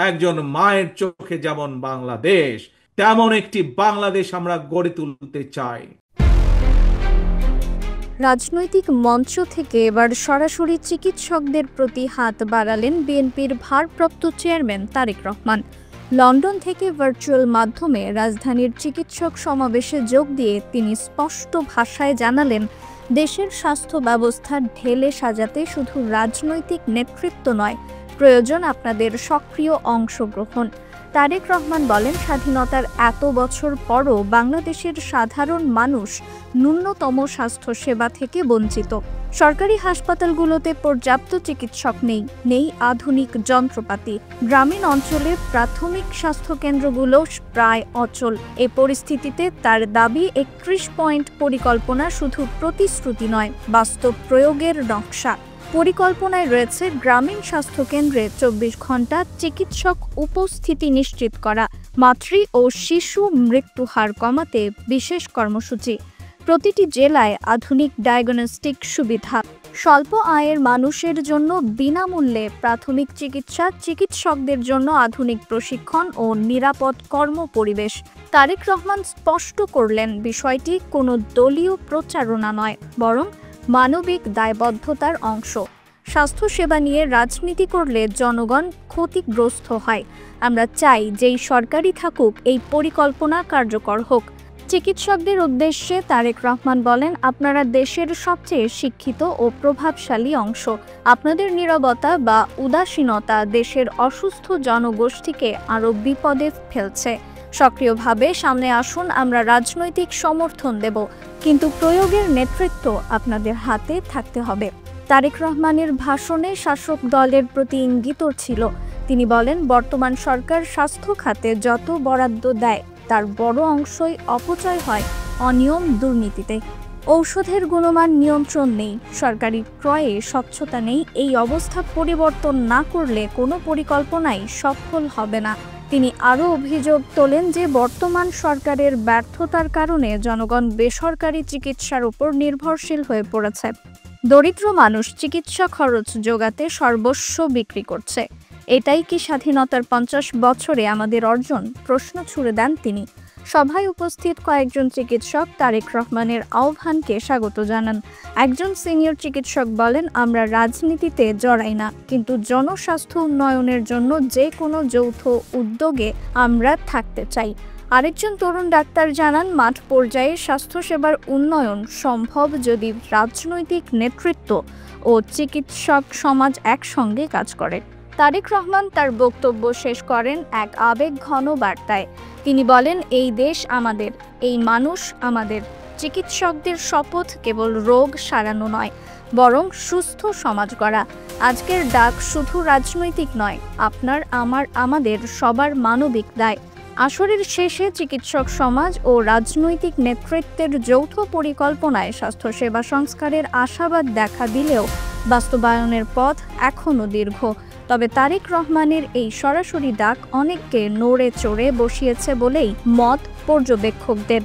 একজন মায়ের চোখে যেমন বাংলাদেশ, তেমন একটি বাংলাদেশ আমরা গড়ে তুলতে চাই। রাজনৈতিক মঞ্চ থেকে এবার সরাসরি চিকিৎসকদের প্রতি হাত বাড়ালেন বিএনপির ভারপ্রাপ্ত চেয়ারম্যান তারেক রহমান। লন্ডন থেকে ভার্চুয়াল মাধ্যমে রাজধানীর চিকিৎসক সমাবেশে যোগ দিয়ে তিনি স্পষ্ট ভাষায় জানালেন, দেশের স্বাস্থ্য ব্যবস্থা ঢেলে সাজাতে শুধু রাজনৈতিক নেতৃত্ব নয়, প্রয়োজন আপনাদের সক্রিয় অংশগ্রহণ। তারেক রহমান বলেন, স্বাধীনতার এত বছর পরও বাংলাদেশের সাধারণ মানুষ ন্যূনতম স্বাস্থ্যসেবা থেকে বঞ্চিত। সরকারি হাসপাতালগুলোতে পর্যাপ্ত চিকিৎসক নেই আধুনিক যন্ত্রপাতি। গ্রামীণ অঞ্চলে প্রাথমিক স্বাস্থ্যকেন্দ্রগুলো প্রায় অচল। এ পরিস্থিতিতে তার দাবি 31 পয়েন্ট পরিকল্পনা শুধু প্রতিশ্রুতি নয়, বাস্তব প্রয়োগের নকশা। পরিকল্পনায় রয়েছে গ্রামীণ স্বাস্থ্যকেন্দ্রে 24 ঘন্টা চিকিৎসক উপস্থিতি নিশ্চিত করা, মাতৃ ও শিশু মৃত্যু হার কমাতে বিশেষ কর্মসূচি, প্রতিটি জেলায় আধুনিক ডায়াগনস্টিক সুবিধা, স্বল্প আয়ের মানুষের জন্য বিনামূল্যে প্রাথমিক চিকিৎসা, চিকিৎসকদের জন্য আধুনিক প্রশিক্ষণ ও নিরাপদ কর্মপরিবেশ। তারেক রহমান স্পষ্ট করলেন, বিষয়টি কোনো দলীয় প্রচারণা নয়, বরং মানবিক দায়বদ্ধতার অংশ। স্বাস্থ্যসেবা নিয়ে রাজনীতি করলে জনগণ ক্ষতিগ্রস্ত হয়। আমরা চাই যেই সরকারই থাকুক এই পরিকল্পনা কার্যকর হোক। চিকিৎসকদের উদ্দেশ্যে তারেক রহমান বলেন, আপনারা দেশের সবচেয়ে শিক্ষিত ও প্রভাবশালী অংশ। আপনাদের নীরবতা বা উদাসীনতা দেশের অসুস্থ জনগোষ্ঠীকে আরও বিপদে ফেলছে। সক্রিয়ভাবে সামনে আসুন, আমরা রাজনৈতিক সমর্থন দেব, কিন্তু প্রয়োগের নেতৃত্ব আপনাদের হাতে থাকতে হবে। তারেক রহমানের ভাষণে শাসক দলের প্রতি ইঙ্গিত ছিল। তিনি বলেন, বর্তমান সরকার স্বাস্থ্য খাতে যত বরাদ্দ দেয় তার বড় অংশই অপচয় হয় অনিয়ম, দুর্নীতিতে। ঔষধের গুণমান নিয়ন্ত্রণ নেই, সরকারি ক্রয়ে স্বচ্ছতা নেই। এই অবস্থা পরিবর্তন না করলে কোনো পরিকল্পনাই সফল হবে না। তিনি আরও অভিযোগ তোলেন যে বর্তমান সরকারের ব্যর্থতার কারণে জনগণ বেসরকারি চিকিৎসার উপর নির্ভরশীল হয়ে পড়েছে। দরিদ্র মানুষ চিকিৎসা খরচ জোগাতে সর্বস্ব বিক্রি করছে। এটাই কি স্বাধীনতার 50 বছরে আমাদের অর্জন? প্রশ্ন ছুড়ে দেন তিনি। সভায় উপস্থিত কয়েকজন চিকিৎসক তারেক রহমানের আহ্বানকে স্বাগত জানান। একজন সিনিয়র চিকিৎসক বলেন, আমরা রাজনীতিতে জড়াই না, কিন্তু জনস্বাস্থ্য উন্নয়নের জন্য যে কোনো যৌথ উদ্যোগে আমরা থাকতে চাই। আরেকজন তরুণ ডাক্তার জানান, মাঠ পর্যায়ে স্বাস্থ্যসেবার উন্নয়ন সম্ভব যদি রাজনৈতিক নেতৃত্ব ও চিকিৎসক সমাজ একসঙ্গে কাজ করে। তারেক রহমান তার বক্তব্য শেষ করেন এক আবেগঘন বার্তায়। তিনি বলেন, এই দেশ আমাদের, এই মানুষ আমাদের। চিকিৎসকদের শপথ কেবল রোগ সারানো নয়, বরং সুস্থ সমাজ গড়া। আজকের ডাক শুধু রাজনৈতিক নয়, আপনার, আমার, আমাদের সবার মানবিক দায়। আসরের শেষে চিকিৎসক সমাজ ও রাজনৈতিক নেতৃত্বের যৌথ পরিকল্পনায় স্বাস্থ্যসেবা সংস্কারের আশাবাদ দেখা দিলেও বাস্তবায়নের পথ এখনও দীর্ঘ। তবে তারেক রহমানের এই সরাসরি ডাক অনেককে নড়ে চড়ে বসিয়েছে বলেই মত পর্যবেক্ষকদের।